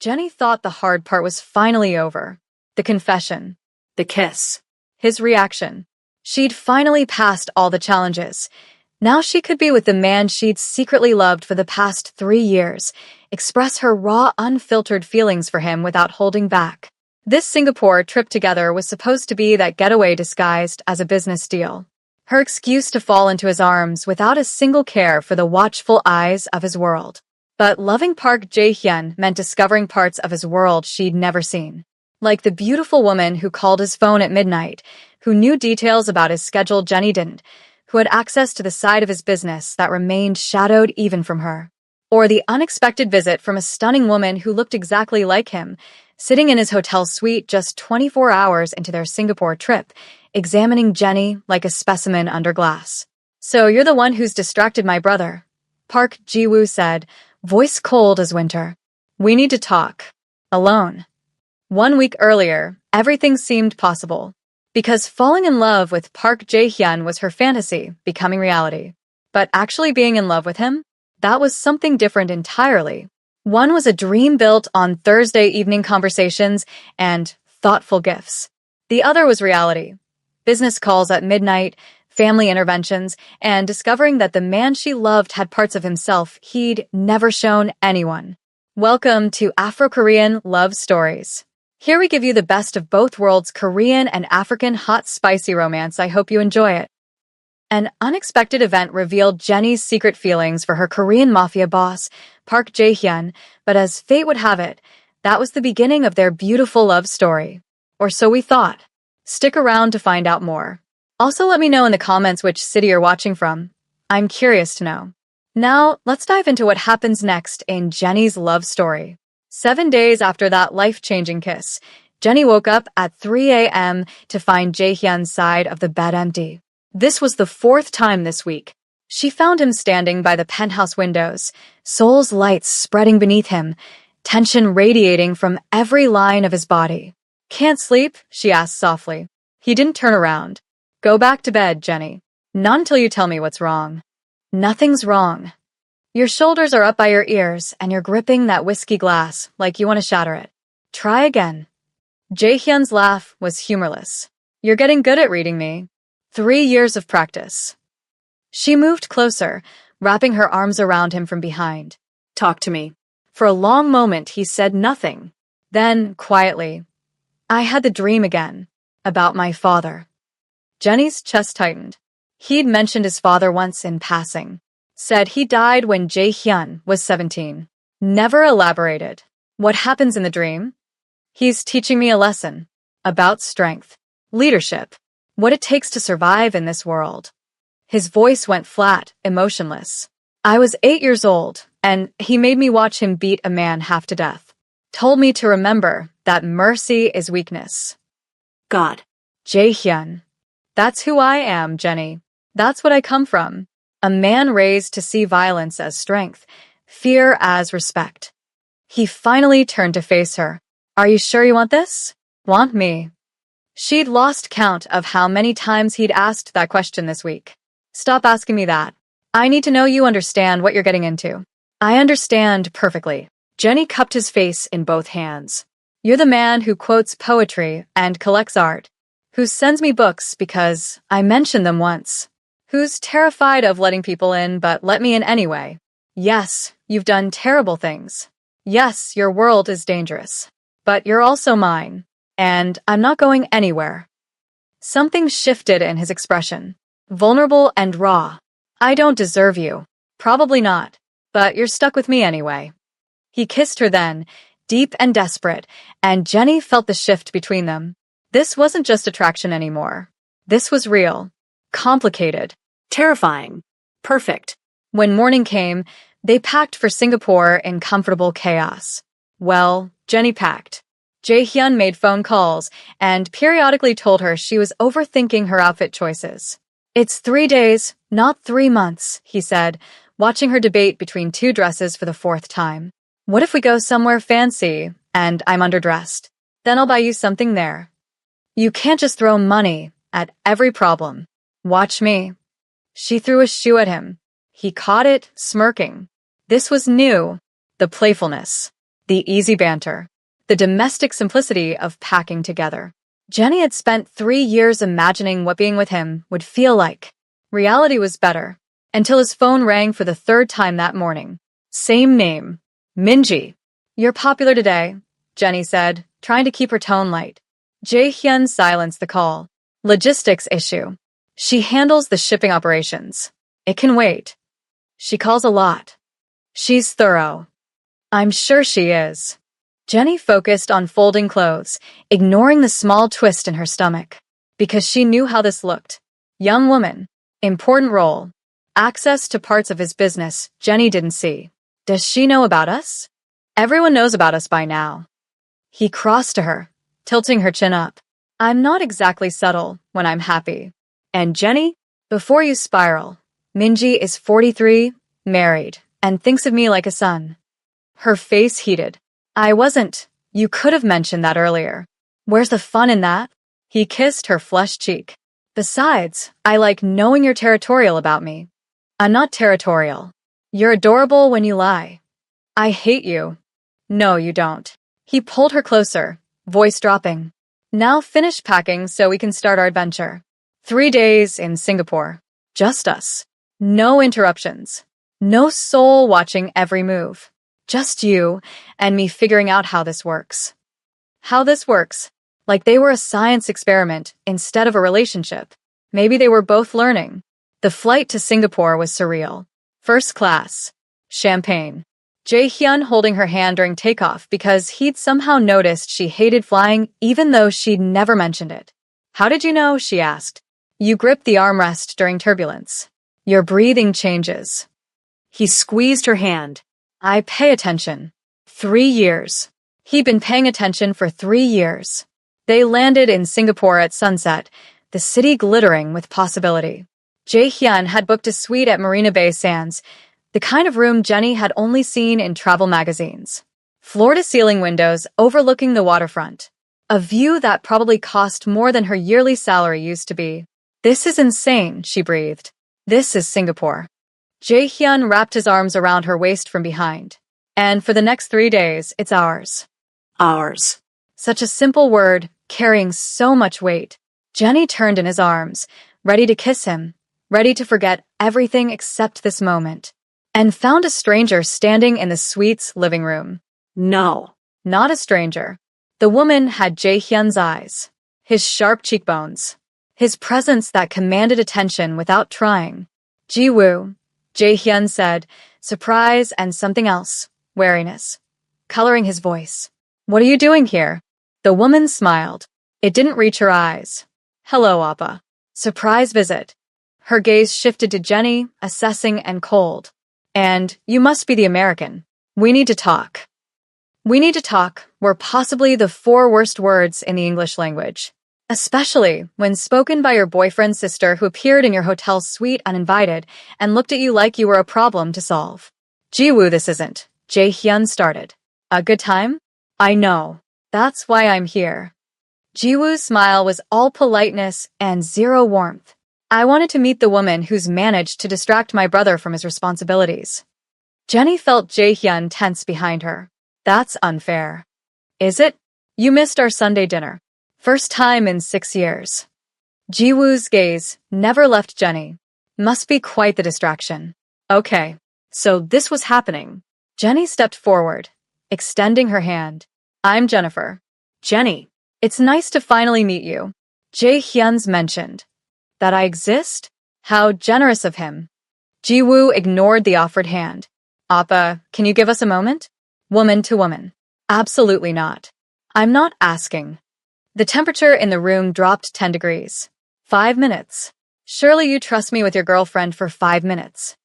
Jenny thought the hard part was finally over. The confession. The kiss. His reaction. She'd finally passed all the challenges. Now she could be with the man she'd secretly loved for the past 3 years, express her raw, unfiltered feelings for him without holding back. This Singapore trip together was supposed to be that getaway disguised as a business deal. Her excuse to fall into his arms without a single care for the watchful eyes of his world. But loving Park Jae-hyun meant discovering parts of his world she'd never seen. Like the beautiful woman who called his phone at midnight, who knew details about his schedule Jenny didn't, who had access to the side of his business that remained shadowed even from her. Or the unexpected visit from a stunning woman who looked exactly like him, sitting in his hotel suite just 24 hours into their Singapore trip, examining Jenny like a specimen under glass. "So you're the one who's distracted my brother," Park Ji-woo said, voice cold as winter. "We need to talk. Alone." 1 week earlier, everything seemed possible. Because falling in love with Park Jae-hyun was her fantasy, becoming reality. But actually being in love with him? That was something different entirely. One was a dream built on Thursday evening conversations and thoughtful gifts. The other was reality. Business calls at midnight, family interventions, and discovering that the man she loved had parts of himself he'd never shown anyone. Welcome to Afro-Korean Love Stories. Here we give you the best of both worlds, Korean and African hot spicy romance. I hope you enjoy it. An unexpected event revealed Jenny's secret feelings for her Korean Mafia boss, Park Jae-hyun, but as fate would have it, that was the beginning of their beautiful love story. Or so we thought. Stick around to find out more. Also, let me know in the comments which city you're watching from. I'm curious to know. Now, let's dive into what happens next in Jenny's love story. 7 days after that life-changing kiss, Jenny woke up at 3 a.m. to find Jae-hyun's side of the bed empty. This was the 4th time this week. She found him standing by the penthouse windows, Seoul's lights spreading beneath him, tension radiating from every line of his body. "Can't sleep?" she asked softly. He didn't turn around. "Go back to bed, Jenny. Not until you tell me what's wrong." "Nothing's wrong. Your shoulders are up by your ears, and you're gripping that whiskey glass like you want to shatter it. Try again." Jae-hyun's laugh was humorless. "You're getting good at reading me. 3 years of practice." She moved closer, wrapping her arms around him from behind. "Talk to me." For a long moment, he said nothing. Then, quietly, "I had the dream again. About my father." Jenny's chest tightened. He'd mentioned his father once in passing. Said he died when Jae-hyun was 17. Never elaborated. "What happens in the dream?" "He's teaching me a lesson. About strength. Leadership. What it takes to survive in this world." His voice went flat, emotionless. "I was 8 years old, and he made me watch him beat a man half to death. Told me to remember that mercy is weakness." God. Jae-hyun. "That's who I am, Jenny. That's what I come from. A man raised to see violence as strength, fear as respect." He finally turned to face her. "Are you sure you want this? Want me?" She'd lost count of how many times he'd asked that question this week. "Stop asking me that. I need to know you understand what you're getting into." "I understand perfectly." Jenny cupped his face in both hands. "You're the man who quotes poetry and collects art, who sends me books because I mentioned them once, who's terrified of letting people in but let me in anyway. Yes, you've done terrible things. Yes, your world is dangerous. But you're also mine, and I'm not going anywhere." Something shifted in his expression. Vulnerable and raw. "I don't deserve you. Probably not. But you're stuck with me anyway." He kissed her then, deep and desperate, and Jenny felt the shift between them. This wasn't just attraction anymore. This was real. Complicated. Terrifying. Perfect. When morning came, they packed for Singapore in comfortable chaos. Well, Jenny packed. Jae-hyun made phone calls and periodically told her she was overthinking her outfit choices. "It's 3 days, not 3 months," he said, watching her debate between 2 dresses for the 4th time. "What if we go somewhere fancy and I'm underdressed? Then I'll buy you something there." "You can't just throw money at every problem. Watch me." She threw a shoe at him. He caught it, smirking. This was new. The playfulness. the easy banter, the domestic simplicity of packing together. Jenny had spent 3 years imagining what being with him would feel like. Reality was better, until his phone rang for the third time that morning. Same name, Minji. You're popular today, Jenny said, trying to keep her tone light. Jae-hyun silenced the call. Logistics issue. She handles the shipping operations. It can wait. She calls a lot. She's thorough. I'm sure she is. Jenny focused on folding clothes, ignoring the small twist in her stomach. Because she knew how this looked. Young woman. Important role. Access to parts of his business Jenny didn't see. Does she know about us? Everyone knows about us by now. He crossed to her, tilting her chin up. I'm not exactly subtle when I'm happy. And Jenny, before you spiral, Minji is 43, married, and thinks of me like a son. Her face heated. I wasn't. You could have mentioned that earlier. Where's the fun in that? He kissed her flushed cheek. Besides, I like knowing you're territorial about me. I'm not territorial. You're adorable when you lie. I hate you. No, you don't. He pulled her closer, voice dropping. Now finish packing so we can start our adventure. 3 days in Singapore. Just us. No interruptions. No soul watching every move. Just you and me figuring out how this works. How this works. Like they were a science experiment instead of a relationship. Maybe they were both learning. The flight to Singapore was surreal. First class. Champagne. Jae-hyun holding her hand during takeoff because he'd somehow noticed she hated flying even though she'd never mentioned it. How did you know? She asked. You grip the armrest during turbulence. Your breathing changes. He squeezed her hand. I pay attention. 3 years. He'd been paying attention for 3 years. They landed in Singapore at sunset, the city glittering with possibility. Jae-hyun had booked a suite at Marina Bay Sands, the kind of room Jenny had only seen in travel magazines. Floor-to-ceiling windows overlooking the waterfront. A view that probably cost more than her yearly salary used to be. This is insane, she breathed. This is Singapore. Jae-hyun wrapped his arms around her waist from behind. And for the next 3 days, it's ours. Ours. Such a simple word, carrying so much weight. Jenny turned in his arms, ready to kiss him, ready to forget everything except this moment, and found a stranger standing in the suite's living room. No, not a stranger. The woman had Jae-hyun's eyes, his sharp cheekbones, his presence that commanded attention without trying. Ji-woo, Jae-hyun said, surprise and something else, wariness, coloring his voice. What are you doing here? The woman smiled. It didn't reach her eyes. Hello, Appa. Surprise visit. Her gaze shifted to Jenny, assessing and cold. And you must be the American. We need to talk. We need to talk were possibly the 4 worst words in the English language. Especially when spoken by your boyfriend's sister who appeared in your hotel suite uninvited and looked at you like you were a problem to solve. Ji-woo, this isn't. Jae-hyun started. A good time? I know. That's why I'm here. Ji-woo's smile was all politeness and zero warmth. I wanted to meet the woman who's managed to distract my brother from his responsibilities. Jenny felt Jae-hyun tense behind her. That's unfair. Is it? You missed our Sunday dinner. First time in 6 years. Ji-woo's gaze never left Jenny. Must be quite the distraction. Okay, so this was happening. Jenny stepped forward, extending her hand. I'm Jennifer. Jenny, it's nice to finally meet you. Jae-hyun's mentioned. That I exist? How generous of him. Ji-woo ignored the offered hand. Appa, can you give us a moment? Woman to woman. Absolutely not. I'm not asking. The temperature in the room dropped 10 degrees. 5 minutes. Surely you trust me with your girlfriend for 5 minutes.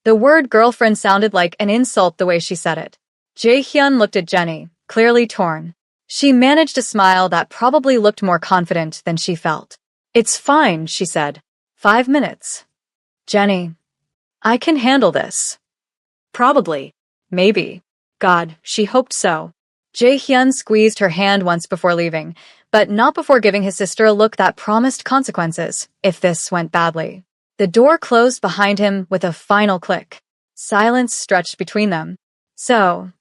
The word girlfriend sounded like an insult the way she said it. Jae-hyun looked at Jenny, clearly torn. She managed a smile that probably looked more confident than she felt. It's fine, she said. 5 minutes. Jenny, I can handle this. Probably. Maybe. God, she hoped so. Jae-hyun squeezed her hand once before leaving, but not before giving his sister a look that promised consequences if this went badly. The door closed behind him with a final click. Silence stretched between them. So,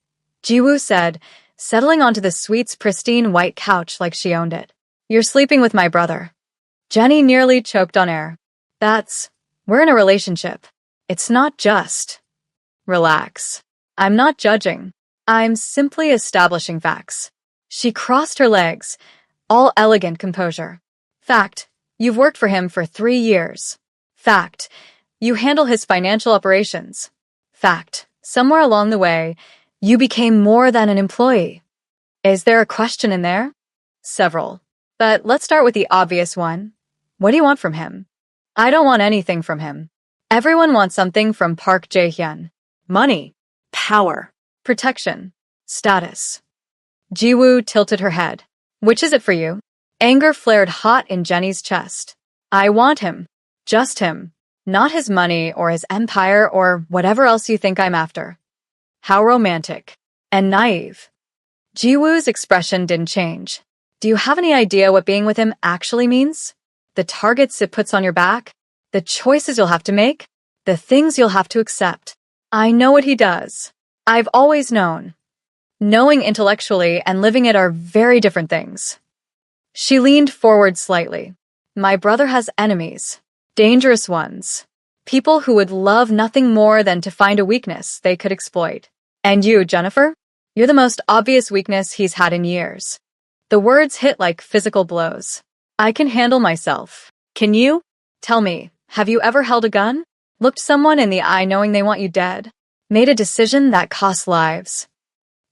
Jiwoo said, settling onto the suite's pristine white couch like she owned it. You're sleeping with my brother. Jenny nearly choked on air. We're in a relationship. It's not just. Relax. I'm not judging. I'm simply establishing facts. She crossed her legs, all elegant composure. Fact, you've worked for him for 3 years. Fact, you handle his financial operations. Fact, somewhere along the way, you became more than an employee. Is there a question in there? Several. But let's start with the obvious one. What do you want from him? I don't want anything from him. Everyone wants something from Park Jae-hyun. Money, power, protection, status. Jiwoo tilted her head. Which is it for you? Anger flared hot in Jenny's chest. I want him. Just him. Not his money or his empire or whatever else you think I'm after. How romantic. And naive. Jiwoo's expression didn't change. Do you have any idea what being with him actually means? The targets it puts on your back? The choices you'll have to make? The things you'll have to accept? I know what he does. I've always known. Knowing intellectually and living it are very different things. She leaned forward slightly. My brother has enemies. Dangerous ones. People who would love nothing more than to find a weakness they could exploit. And you, Jennifer? You're the most obvious weakness he's had in years. The words hit like physical blows. I can handle myself. Can you? Tell me, have you ever held a gun? Looked someone in the eye knowing they want you dead? Made a decision that costs lives?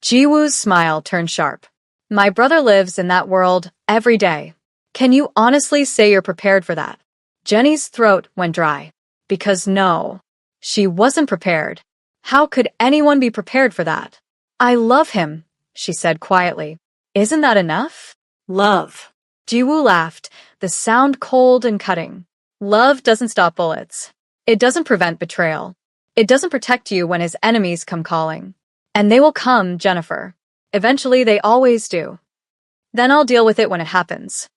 Jiwoo's smile turned sharp. My brother lives in that world every day. Can you honestly say you're prepared for that? Jenny's throat went dry. Because no, she wasn't prepared. How could anyone be prepared for that? I love him, she said quietly. Isn't that enough? Love. Jiwoo laughed, the sound cold and cutting. Love doesn't stop bullets. It doesn't prevent betrayal. It doesn't protect you when his enemies come calling. And they will come, Jennifer. Eventually, they always do. Then I'll deal with it when it happens.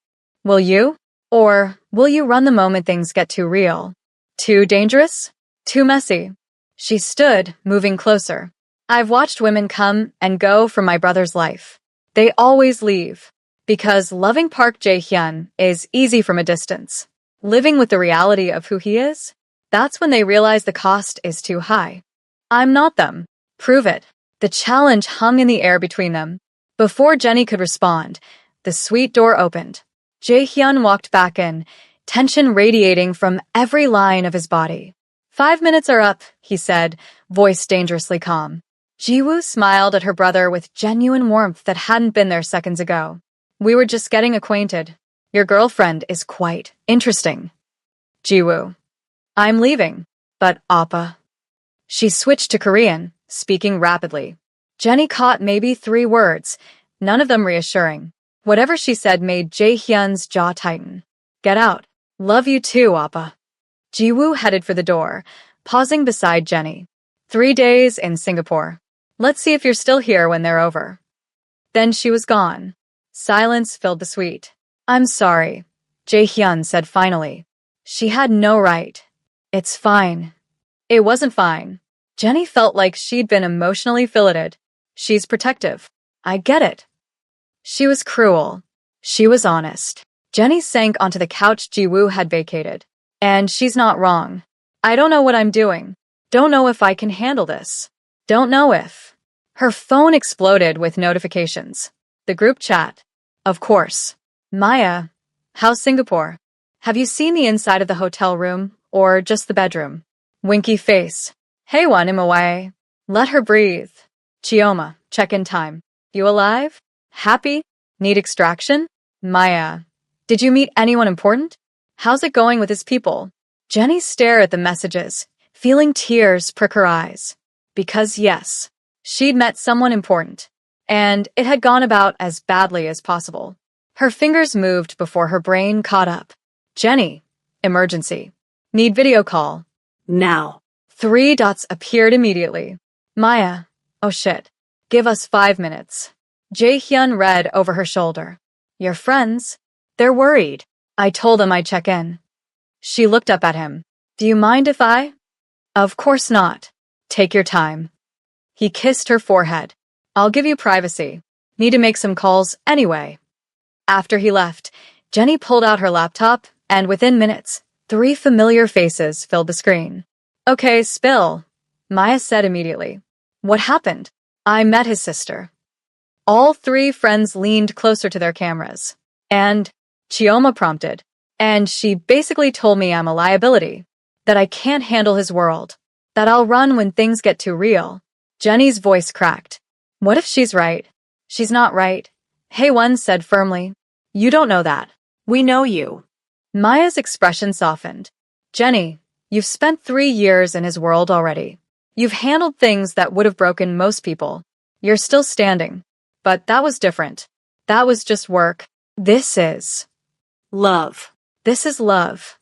Will you? Or will you run the moment things get too real? Too dangerous? Too messy? She stood, moving closer. I've watched women come and go from my brother's life. They always leave. Because loving Park Jae-hyun is easy from a distance. Living with the reality of who he is? That's when they realize the cost is too high. I'm not them. Prove it. The challenge hung in the air between them. Before Jenny could respond, the suite door opened. Jae-hyun walked back in, tension radiating from every line of his body. 5 minutes are up, he said, voice dangerously calm. Jiwoo smiled at her brother with genuine warmth that hadn't been there seconds ago. We were just getting acquainted. Your girlfriend is quite interesting. Jiwoo. I'm leaving. But Appa. She switched to Korean, speaking rapidly. Jenny caught maybe 3 words, none of them reassuring. Whatever she said made Jae-hyun's jaw tighten. Get out. Love you too, Appa. Jiwoo headed for the door, pausing beside Jenny. 3 days in Singapore. Let's see if you're still here when they're over. Then she was gone. Silence filled the suite. I'm sorry, Jae-hyun said finally. She had no right. It's fine. It wasn't fine. Jenny felt like she'd been emotionally filleted. She's protective. I get it. She was cruel. She was honest. Jenny sank onto the couch Jiwoo had vacated. And she's not wrong. I don't know what I'm doing. Don't know if I can handle this. Don't know if. Her phone exploded with notifications. The group chat. Of course. Maya. How's Singapore? Have you seen the inside of the hotel room, or just the bedroom? Winky face. Hey one im away. Let her breathe. Chioma, check-in time. You alive? Happy? Need extraction? Maya. Did you meet anyone important? How's it going with his people? Jenny stared at the messages, feeling tears prick her eyes. Because yes, she'd met someone important, and it had gone about as badly as possible. Her fingers moved before her brain caught up. Jenny. Emergency. Need video call. Now. 3 dots appeared immediately. Maya. Oh shit. Give us 5 minutes. Jae-hyun read over her shoulder. Your friends? They're worried. I told them I'd check in. She looked up at him. Do you mind if I? Of course not. Take your time. He kissed her forehead. I'll give you privacy. Need to make some calls anyway. After he left, Jenny pulled out her laptop, and within minutes, 3 familiar faces filled the screen. Okay, spill, Maya said immediately. What happened? I met his sister. All 3 friends leaned closer to their cameras. And Chioma prompted. And she basically told me I'm a liability, that I can't handle his world, that I'll run when things get too real. Jenny's voice cracked. What if she's right? She's not right. Hey-One said firmly. You don't know that. We know you. Maya's expression softened. Jenny, you've spent 3 years in his world already. You've handled things that would have broken most people. You're still standing. But that was different. That was just work. This is love. This is love.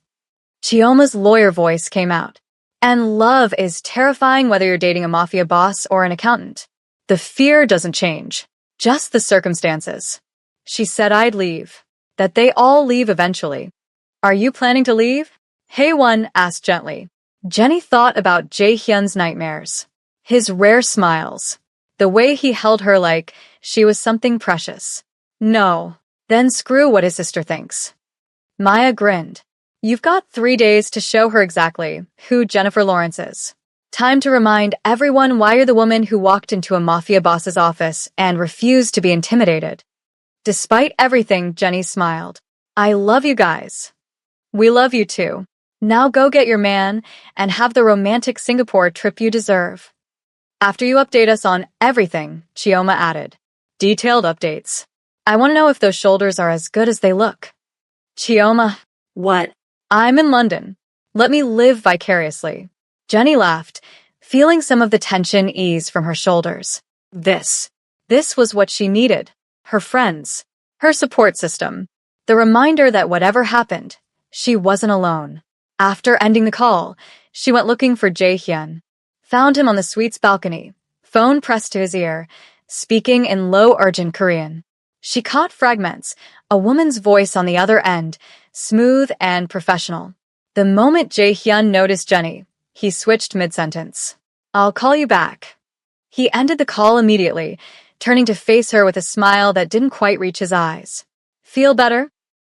Chioma's lawyer voice came out. And love is terrifying whether you're dating a mafia boss or an accountant. The fear doesn't change, just the circumstances. She said I'd leave, that they all leave eventually. Are you planning to leave? Hey-One asked gently. Jenny thought about Jae-hyun's nightmares, his rare smiles, the way he held her like she was something precious. No, then screw what his sister thinks. Maya grinned. You've got 3 days to show her exactly who Jennifer Lawrence is. Time to remind everyone why you're the woman who walked into a mafia boss's office and refused to be intimidated. Despite everything, Jenny smiled. I love you guys. We love you too. Now go get your man and have the romantic Singapore trip you deserve. After you update us on everything, Chioma added. Detailed updates. I want to know if those shoulders are as good as they look. Chioma. What? I'm in London. Let me live vicariously. Jenny laughed, feeling some of the tension ease from her shoulders. This was what she needed. Her friends. Her support system. The reminder that whatever happened, she wasn't alone. After ending the call, she went looking for Jae-hyun. Found him on the suite's balcony, phone pressed to his ear, speaking in low, urgent Korean. She caught fragments, a woman's voice on the other end, smooth and professional. The moment Jae-hyun noticed Jenny, he switched mid-sentence. I'll call you back. He ended the call immediately, turning to face her with a smile that didn't quite reach his eyes. Feel better?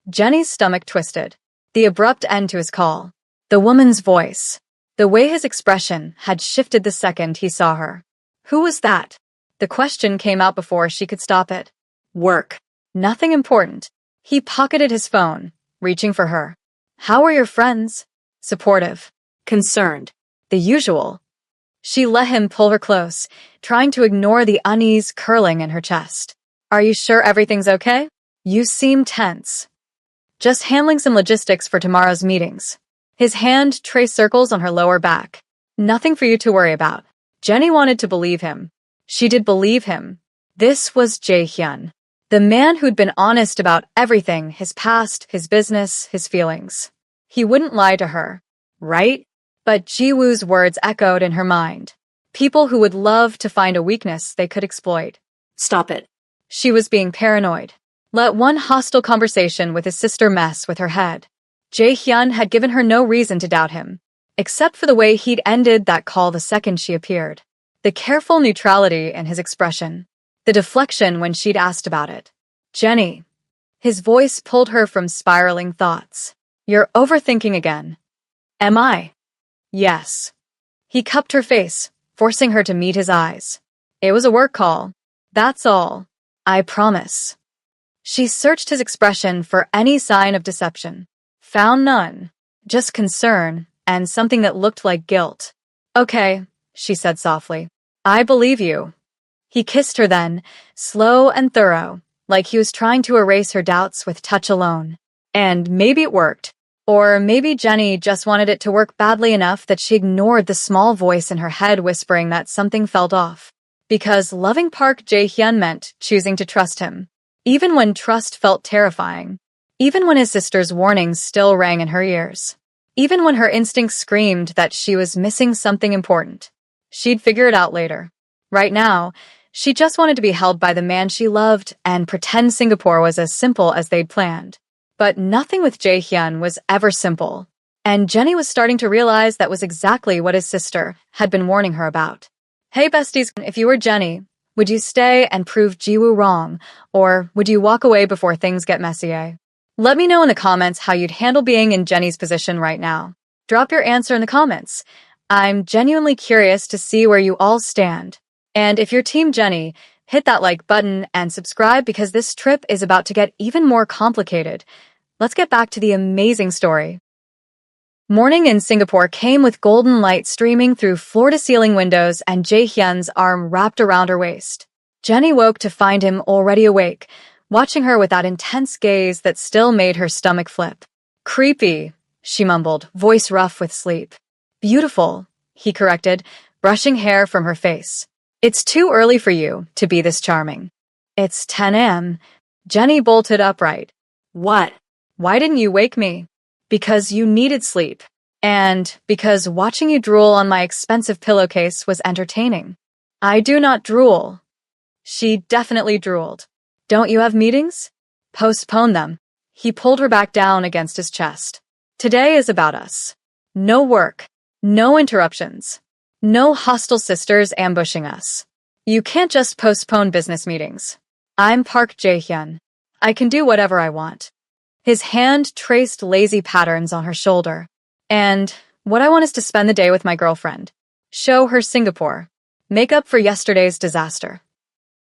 Jenny's stomach twisted. The abrupt end to his call. The woman's voice. The way his expression had shifted the second he saw her. Who was that? The question came out before she could stop it. Work. Nothing important. He pocketed his phone, reaching for her. How are your friends? Supportive. Concerned. The usual. She let him pull her close, trying to ignore the unease curling in her chest. Are you sure everything's okay? You seem tense. Just handling some logistics for tomorrow's meetings. His hand traced circles on her lower back. Nothing for you to worry about. Jenny wanted to believe him. She did believe him. This was Jae-hyun. The man who'd been honest about everything, his past, his business, his feelings. He wouldn't lie to her, right? But Ji-woo's words echoed in her mind. People who would love to find a weakness they could exploit. Stop it. She was being paranoid. Let one hostile conversation with his sister mess with her head. Jae-hyun had given her no reason to doubt him, except for the way he'd ended that call the second she appeared. The careful neutrality in his expression. The deflection when she'd asked about it. Jenny. His voice pulled her from spiraling thoughts. You're overthinking again. Am I? Yes. He cupped her face, forcing her to meet his eyes. It was a work call. That's all. I promise. She searched his expression for any sign of deception. Found none. Just concern, and something that looked like guilt. Okay, she said softly. I believe you. He kissed her then, slow and thorough, like he was trying to erase her doubts with touch alone. And maybe it worked. Or maybe Jenny just wanted it to work badly enough that she ignored the small voice in her head whispering that something felt off. Because loving Park Jae-hyun meant choosing to trust him. Even when trust felt terrifying. Even when his sister's warnings still rang in her ears. Even when her instincts screamed that she was missing something important. She'd figure it out later. Right now, she just wanted to be held by the man she loved and pretend Singapore was as simple as they'd planned. But nothing with Jae-hyun was ever simple. And Jenny was starting to realize that was exactly what his sister had been warning her about. Hey besties, if you were Jenny, Would you stay and prove Jiwoo wrong, or would you walk away before things get messy? Let me know in the comments how you'd handle being in Jenny's position right now. Drop your answer in the comments. I'm genuinely curious to see where you all stand. And if you're Team Jenny, hit that like button and subscribe because this trip is about to get even more complicated. Let's get back to the amazing story. Morning in Singapore came with golden light streaming through floor-to-ceiling windows and Jae-hyun's arm wrapped around her waist. Jenny woke to find him already awake, watching her with that intense gaze that still made her stomach flip. Creepy, she mumbled, voice rough with sleep. Beautiful, he corrected, brushing hair from her face. It's too early for you to be this charming. It's 10 a.m. Jenny bolted upright. What? Why didn't you wake me? Because you needed sleep. And because watching you drool on my expensive pillowcase was entertaining. I do not drool. She definitely drooled. Don't you have meetings? Postpone them. He pulled her back down against his chest. Today is about us. No work. No interruptions. No hostile sisters ambushing us. You can't just postpone business meetings. I'm Park Jae-hyun. I can do whatever I want. His hand traced lazy patterns on her shoulder. And what I want is to spend the day with my girlfriend. Show her Singapore. Make up for yesterday's disaster.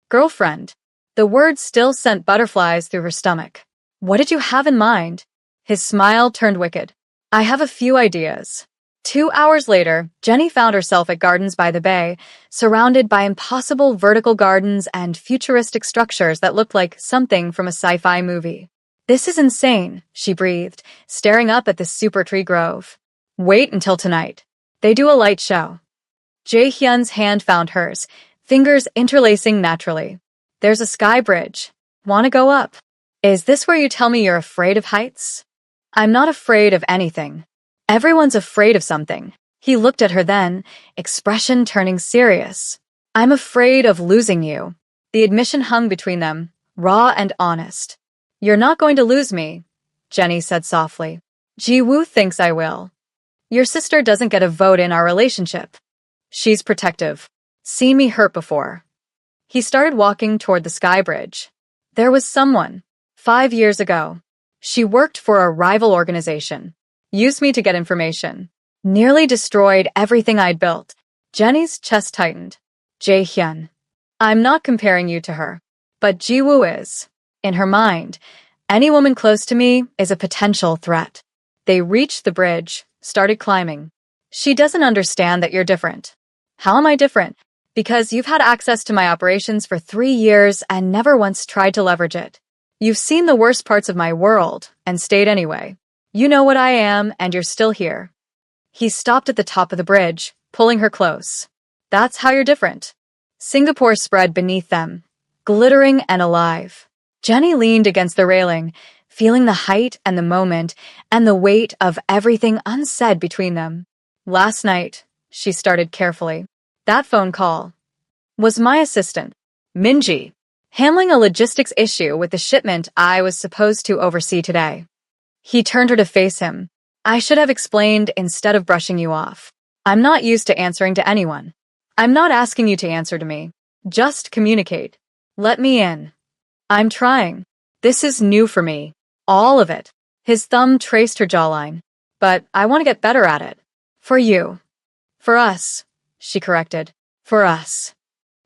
Girlfriend. The word still sent butterflies through her stomach. What did you have in mind? His smile turned wicked. I have a few ideas. 2 hours later, Jenny found herself at Gardens by the Bay, surrounded by impossible vertical gardens and futuristic structures that looked like something from a sci-fi movie. This is insane, she breathed, staring up at the super tree grove. Wait until tonight. They do a light show. Jae-hyun's hand found hers, fingers interlacing naturally. There's a sky bridge. Want to go up? Is this where you tell me you're afraid of heights? I'm not afraid of anything. Everyone's afraid of something. He looked at her then, expression turning serious. I'm afraid of losing you. The admission hung between them, raw and honest. You're not going to lose me, Jenny said softly. Jiwoo thinks I will. Your sister doesn't get a vote in our relationship. She's protective. Seen me hurt before. He started walking toward the sky bridge. There was someone. 5 years ago. She worked for a rival organization. Used me to get information. Nearly destroyed everything I'd built. Jenny's chest tightened. Jae-hyun. I'm not comparing you to her. But Jiwoo is. In her mind, any woman close to me is a potential threat. They reached the bridge, started climbing. She doesn't understand that you're different. How am I different? Because you've had access to my operations for 3 years and never once tried to leverage it. You've seen the worst parts of my world and stayed anyway. You know what I am and you're still here. He stopped at the top of the bridge, pulling her close. That's how you're different. Singapore spread beneath them, glittering and alive. Jenny leaned against the railing, feeling the height and the moment and the weight of everything unsaid between them. Last night, she started carefully. That phone call was my assistant, Minji, handling a logistics issue with the shipment I was supposed to oversee today. He turned her to face him. I should have explained instead of brushing you off. I'm not used to answering to anyone. I'm not asking you to answer to me. Just communicate. Let me in. I'm trying. This is new for me. All of it. His thumb traced her jawline. But I want to get better at it. For you. For us, she corrected. For us.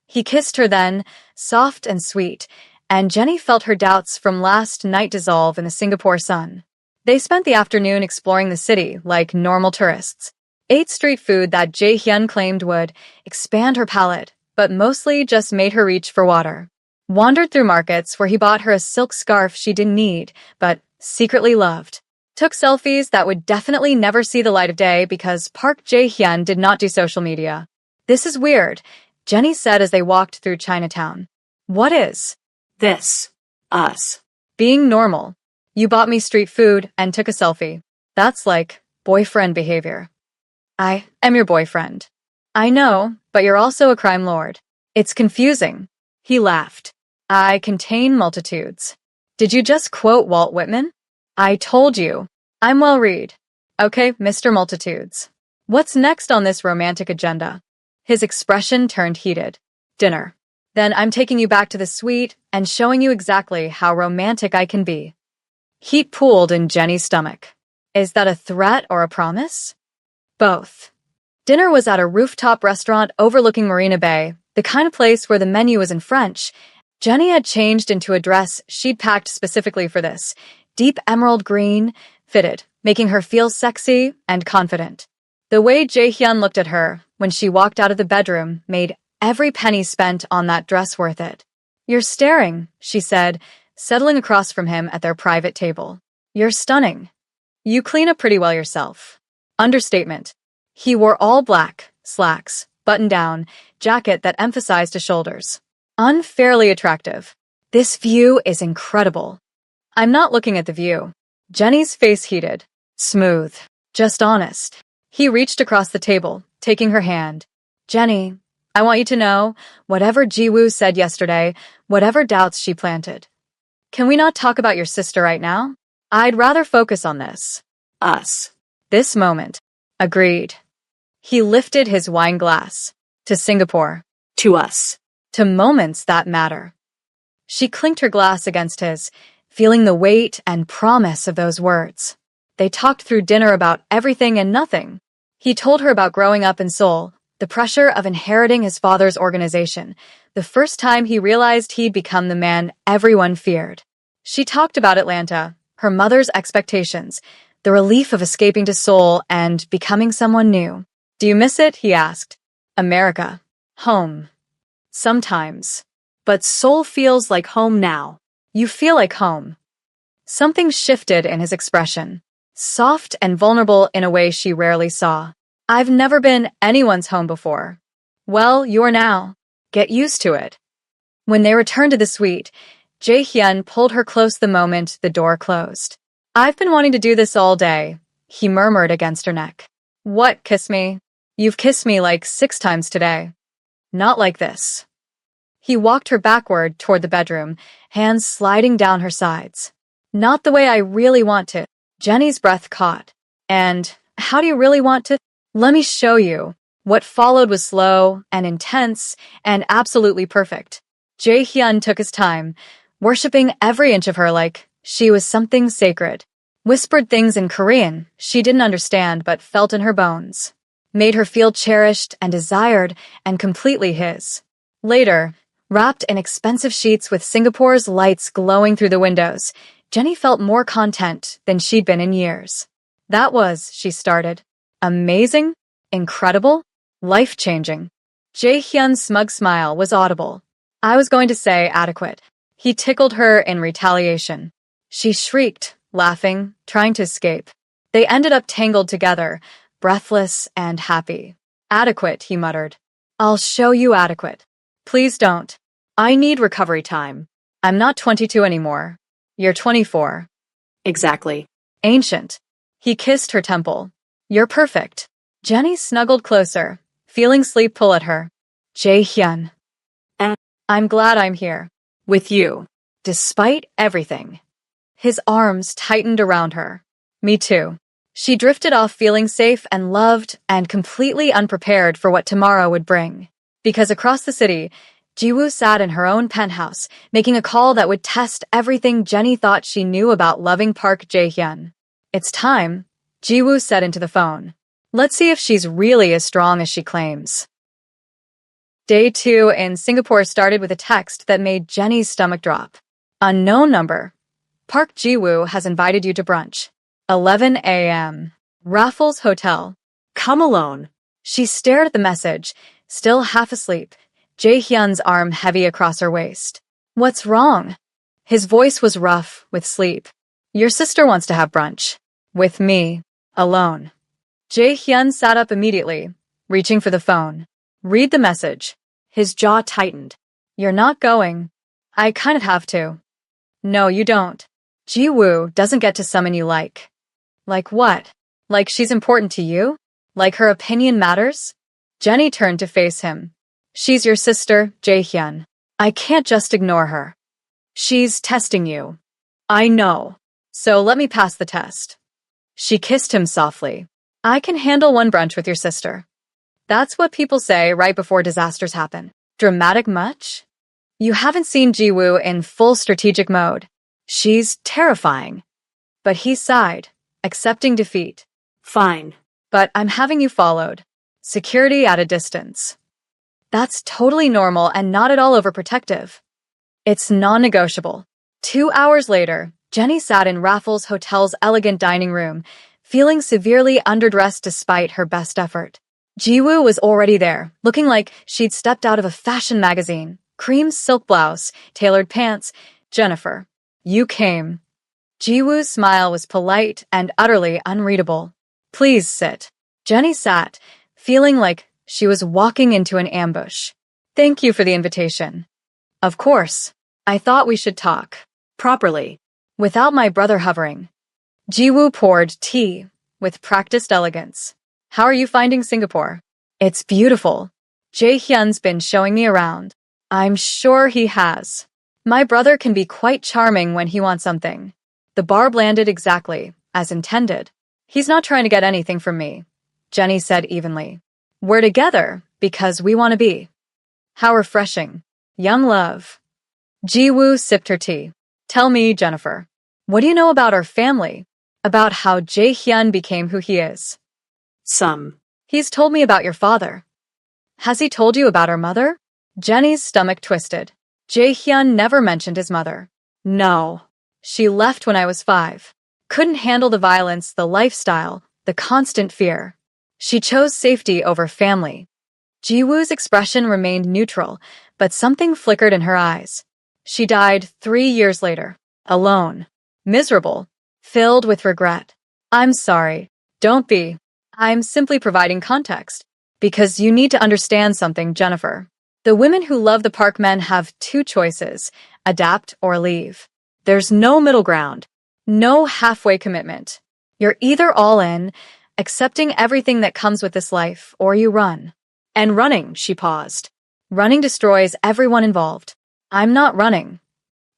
He kissed her then, soft and sweet, and Jenny felt her doubts from last night dissolve in the Singapore sun. They spent the afternoon exploring the city like normal tourists. Ate street food that Jae-hyun claimed would expand her palate, but mostly just made her reach for water. Wandered through markets where he bought her a silk scarf she didn't need, but secretly loved. Took selfies that would definitely never see the light of day because Park Jae-hyun did not do social media. This is weird, Jenny said as they walked through Chinatown. What is this? Us. Being normal. You bought me street food and took a selfie. That's like boyfriend behavior. I am your boyfriend. I know, but you're also a crime lord. It's confusing. He laughed. I contain multitudes. Did you just quote Walt Whitman? I told you. I'm well read. Okay, Mr. Multitudes. What's next on this romantic agenda? His expression turned heated. Dinner. Then I'm taking you back to the suite and showing you exactly how romantic I can be. Heat pooled in Jenny's stomach. Is that a threat or a promise? Both. Dinner was at a rooftop restaurant overlooking Marina Bay, the kind of place where the menu was in French. Jenny had changed into a dress she'd packed specifically for this, deep emerald green, fitted, making her feel sexy and confident. The way Jae-hyun looked at her when she walked out of the bedroom made every penny spent on that dress worth it. "You're staring," she said, settling across from him at their private table. "You're stunning. You clean up pretty well yourself." Understatement. He wore all black, slacks, button-down, jacket that emphasized his shoulders. Unfairly attractive. "This view is incredible." "I'm not looking at the view." Jenny's face heated. "Smooth. Just honest." He reached across the table, taking her hand. "Jenny, I want you to know, whatever Jiwoo said yesterday, whatever doubts she planted. Can we not talk about your sister right now? I'd rather focus on this. Us. This moment." Agreed. He lifted his wine glass. "To Singapore. To us. To moments that matter." She clinked her glass against his, feeling the weight and promise of those words. They talked through dinner about everything and nothing. He told her about growing up in Seoul, the pressure of inheriting his father's organization, the first time he realized he'd become the man everyone feared. She talked about Atlanta, her mother's expectations, the relief of escaping to Seoul and becoming someone new. "Do you miss it?" he asked. "America. Home. Sometimes. But Seoul feels like home now." "You feel like home." Something shifted in his expression, soft and vulnerable in a way she rarely saw. "I've never been anyone's home before." "Well, you're now. Get used to it." When they returned to the suite, Jae-hyun pulled her close the moment the door closed. "I've been wanting to do this all day," he murmured against her neck. "What, kiss me? You've kissed me like 6 times today." "Not like this." He walked her backward toward the bedroom, hands sliding down her sides. "Not the way I really want to." Jenny's breath caught. "And how do you really want to?" "Let me show you." What followed was slow and intense and absolutely perfect. Jae-hyun took his time, worshipping every inch of her like she was something sacred. Whispered things in Korean she didn't understand but felt in her bones. Made her feel cherished and desired and completely his. Later, wrapped in expensive sheets with Singapore's lights glowing through the windows, Jenny felt more content than she'd been in years. "That was," she started, "amazing, incredible, life-changing." Jae-hyun's smug smile was audible. "I was going to say adequate." He tickled her in retaliation. She shrieked, laughing, trying to escape. They ended up tangled together, breathless and happy. "Adequate," he muttered. "I'll show you adequate." "Please don't. I need recovery time. I'm not 22 anymore. You're 24. Exactly. Ancient." He kissed her temple. "You're perfect." Jenny snuggled closer, feeling sleep pull at her. "Jae-hyun. And I'm glad I'm here. With you. Despite everything." His arms tightened around her. "Me too." She drifted off feeling safe and loved and completely unprepared for what tomorrow would bring. Because across the city, Jiwoo sat in her own penthouse, making a call that would test everything Jenny thought she knew about loving Park Jae-hyun. "It's time," Jiwoo said into the phone. "Let's see if she's really as strong as she claims." Day 2 in Singapore started with a text that made Jenny's stomach drop. "Unknown number. Park Jiwoo has invited you to brunch. 11 a.m. Raffles Hotel. Come alone." She stared at the message, still half asleep, Jae-hyun's arm heavy across her waist. "What's wrong?" His voice was rough with sleep. "Your sister wants to have brunch. With me. Alone." Jae-hyun sat up immediately, reaching for the phone. "Read the message." His jaw tightened. "You're not going." "I kind of have to." "No, you don't. Jiwoo doesn't get to summon you like." "Like what? Like she's important to you? Like her opinion matters?" Jenny turned to face him. "She's your sister, Jae-hyun. I can't just ignore her. She's testing you." "I know. So let me pass the test." She kissed him softly. "I can handle one brunch with your sister." That's what people say right before disasters happen. Dramatic much? You haven't seen Jiwoo in full strategic mode. She's terrifying. But he sighed, accepting defeat. Fine. But I'm having you followed. Security at a distance. That's totally normal and not at all overprotective. It's non-negotiable. 2 hours later, Jenny sat in Raffles Hotel's elegant dining room, feeling severely underdressed despite her best effort. Jiwoo was already there, looking like she'd stepped out of a fashion magazine. Cream silk blouse, tailored pants. Jennifer, you came. Jiwoo's smile was polite and utterly unreadable. Please sit. Jenny sat, feeling like she was walking into an ambush. Thank you for the invitation. Of course. I thought we should talk. Properly. Without my brother hovering. Jiwoo poured tea with practiced elegance. How are you finding Singapore? It's beautiful. Jae-hyun's been showing me around. I'm sure he has. My brother can be quite charming when he wants something. The barb landed exactly as intended. He's not trying to get anything from me, Jenny said evenly. We're together because we want to be. How refreshing. Young love. Jiwoo sipped her tea. Tell me, Jennifer, what do you know about our family? About how Jae-hyun became who he is? Some. He's told me about your father. Has he told you about our mother? Jenny's stomach twisted. Jae-hyun never mentioned his mother. No. She left when I was 5. Couldn't handle the violence, the lifestyle, the constant fear. She chose safety over family. Jiwoo's expression remained neutral, but something flickered in her eyes. She died 3 years later, alone, miserable, filled with regret. I'm sorry. Don't be. I'm simply providing context. Because you need to understand something, Jennifer. The women who love the park men have 2 choices, adapt or leave. There's no middle ground, no halfway commitment. You're either all in, accepting everything that comes with this life, or you run. And running, she paused. Running destroys everyone involved. I'm not running.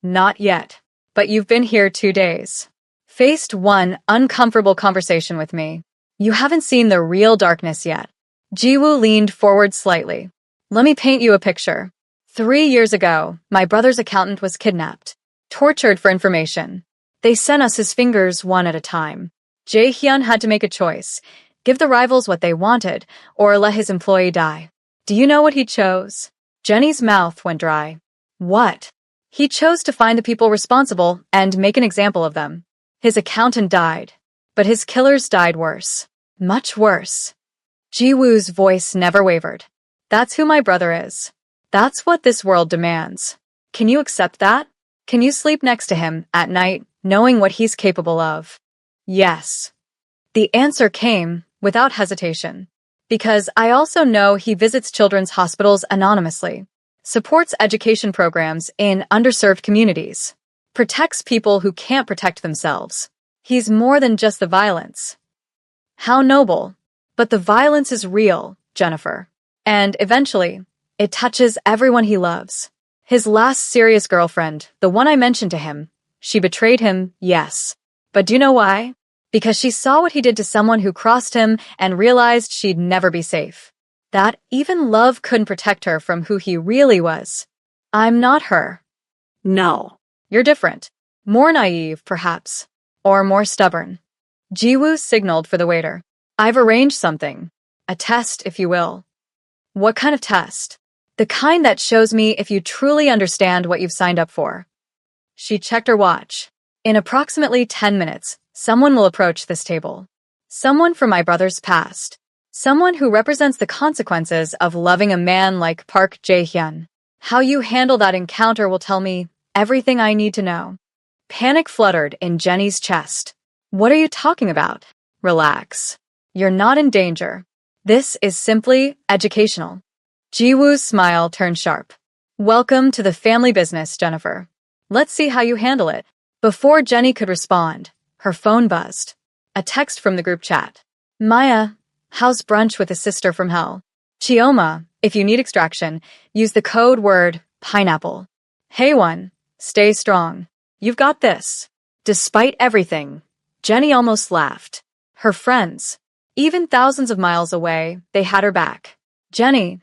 Not yet. But you've been here 2 days. Faced one uncomfortable conversation with me. You haven't seen the real darkness yet. Jiwoo leaned forward slightly. Let me paint you a picture. 3 years ago, my brother's accountant was kidnapped, tortured for information. They sent us his fingers one at a time. Jae-hyun had to make a choice. Give the rivals what they wanted, or let his employee die. Do you know what he chose? Jenny's mouth went dry. What? He chose to find the people responsible and make an example of them. His accountant died, but his killers died worse. Much worse. Jiwoo's voice never wavered. That's who my brother is. That's what this world demands. Can you accept that? Can you sleep next to him at night, knowing what he's capable of? Yes. The answer came without hesitation. Because I also know he visits children's hospitals anonymously, supports education programs in underserved communities, protects people who can't protect themselves. He's more than just the violence. How noble. But the violence is real, Jennifer. And eventually, it touches everyone he loves. His last serious girlfriend, the one I mentioned to him, she betrayed him, yes. But do you know why? Because she saw what he did to someone who crossed him and realized she'd never be safe. That even love couldn't protect her from who he really was. I'm not her. No. You're different. More naive, perhaps. Or more stubborn. Jiwoo signaled for the waiter. I've arranged something. A test, if you will. What kind of test? The kind that shows me if you truly understand what you've signed up for. She checked her watch. In approximately 10 minutes, someone will approach this table. Someone from my brother's past. Someone who represents the consequences of loving a man like Park Jae-hyun. How you handle that encounter will tell me everything I need to know. Panic fluttered in Jenny's chest. What are you talking about? Relax. You're not in danger. This is simply educational. Jiwoo's smile turned sharp. Welcome to the family business, Jennifer. Let's see how you handle it. Before Jenny could respond, her phone buzzed. A text from the group chat. Maya, how's brunch with a sister from hell? Chioma, if you need extraction, use the code word pineapple. Hey one, stay strong. You've got this. Despite everything, Jenny almost laughed. Her friends, even thousands of miles away, they had her back. Jenny,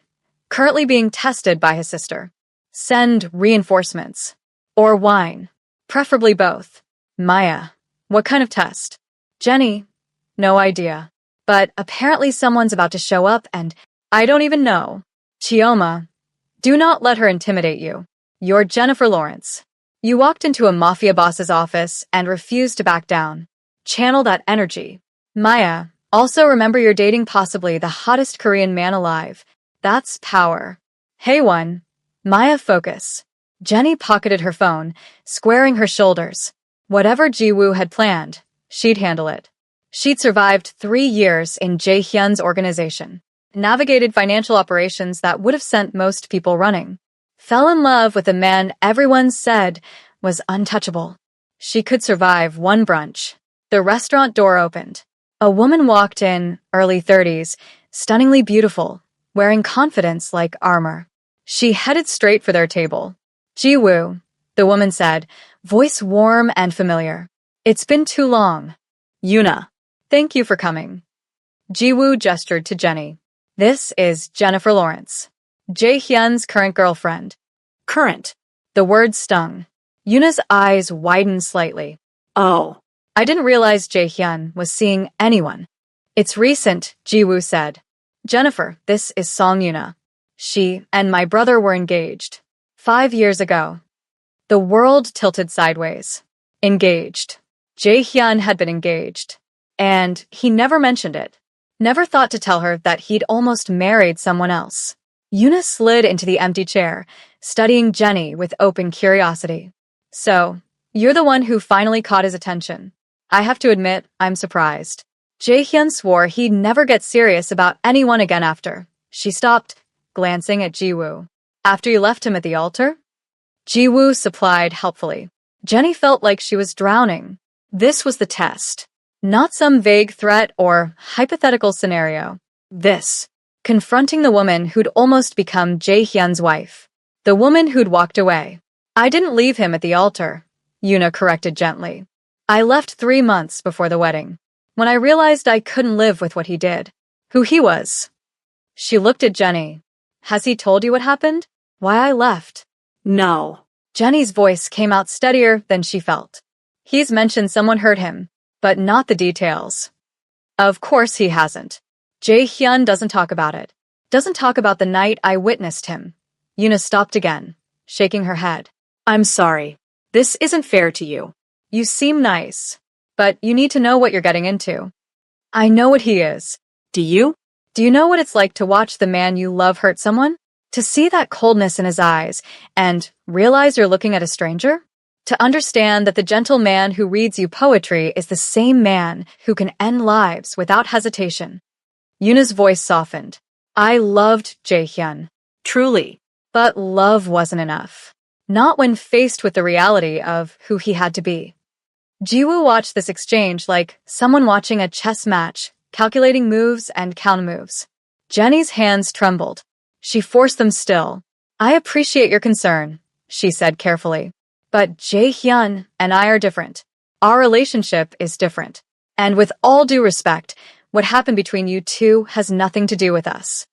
currently being tested by his sister. Send reinforcements. Or wine. Preferably both. Maya. What kind of test? Jenny. No idea. But apparently someone's about to show up and I don't even know. Chioma. Do not let her intimidate you. You're Jennifer Lawrence. You walked into a mafia boss's office and refused to back down. Channel that energy. Maya. Also remember you're dating possibly the hottest Korean man alive. That's power. Hey one. Maya, focus. Jenny pocketed her phone, squaring her shoulders. Whatever Jiwoo had planned, she'd handle it. She'd survived 3 years in Jae-hyun's organization, navigated financial operations that would have sent most people running, fell in love with a man everyone said was untouchable. She could survive one brunch. The restaurant door opened. A woman walked in, early 30s, stunningly beautiful, wearing confidence like armor. She headed straight for their table. Jiwoo, the woman said, voice warm and familiar. It's been too long. Yuna. Thank you for coming. Jiwoo gestured to Jenny. This is Jennifer Lawrence, Jae-hyun's current girlfriend. Current. The word stung. Yuna's eyes widened slightly. Oh. I didn't realize Jae-hyun was seeing anyone. It's recent, Jiwoo said. Jennifer, this is Song Yuna. She and my brother were engaged. 5 years ago. The world tilted sideways. Engaged. Jae-hyun had been engaged. And he never mentioned it. Never thought to tell her that he'd almost married someone else. Yuna slid into the empty chair, studying Jenny with open curiosity. So, you're the one who finally caught his attention. I have to admit, I'm surprised. Jae-hyun swore he'd never get serious about anyone again after. She stopped, glancing at Jiwoo. After you left him at the altar? Jiwoo supplied helpfully. Jenny felt like she was drowning. This was the test. Not some vague threat or hypothetical scenario. This. Confronting the woman who'd almost become Jae-hyun's wife. The woman who'd walked away. I didn't leave him at the altar, Yuna corrected gently. I left 3 months before the wedding, when I realized I couldn't live with what he did, who he was. She looked at Jenny. Has he told you what happened? Why I left? No. Jenny's voice came out steadier than she felt. He's mentioned someone hurt him, but not the details. Of course he hasn't. Jae-hyun doesn't talk about it. Doesn't talk about the night I witnessed him. Yuna stopped again, shaking her head. I'm sorry. This isn't fair to you. You seem nice, but you need to know what you're getting into. I know what he is. Do you? Do you know what it's like to watch the man you love hurt someone? To see that coldness in his eyes and realize you're looking at a stranger? To understand that the gentle man who reads you poetry is the same man who can end lives without hesitation. Yuna's voice softened. I loved Jae-hyun. Truly. But love wasn't enough. Not when faced with the reality of who he had to be. Jiwoo watched this exchange like someone watching a chess match, calculating moves and countermoves. Jenny's hands trembled. She forced them still. I appreciate your concern, she said carefully. But Jae-hyun and I are different. Our relationship is different. And with all due respect, what happened between you two has nothing to do with us.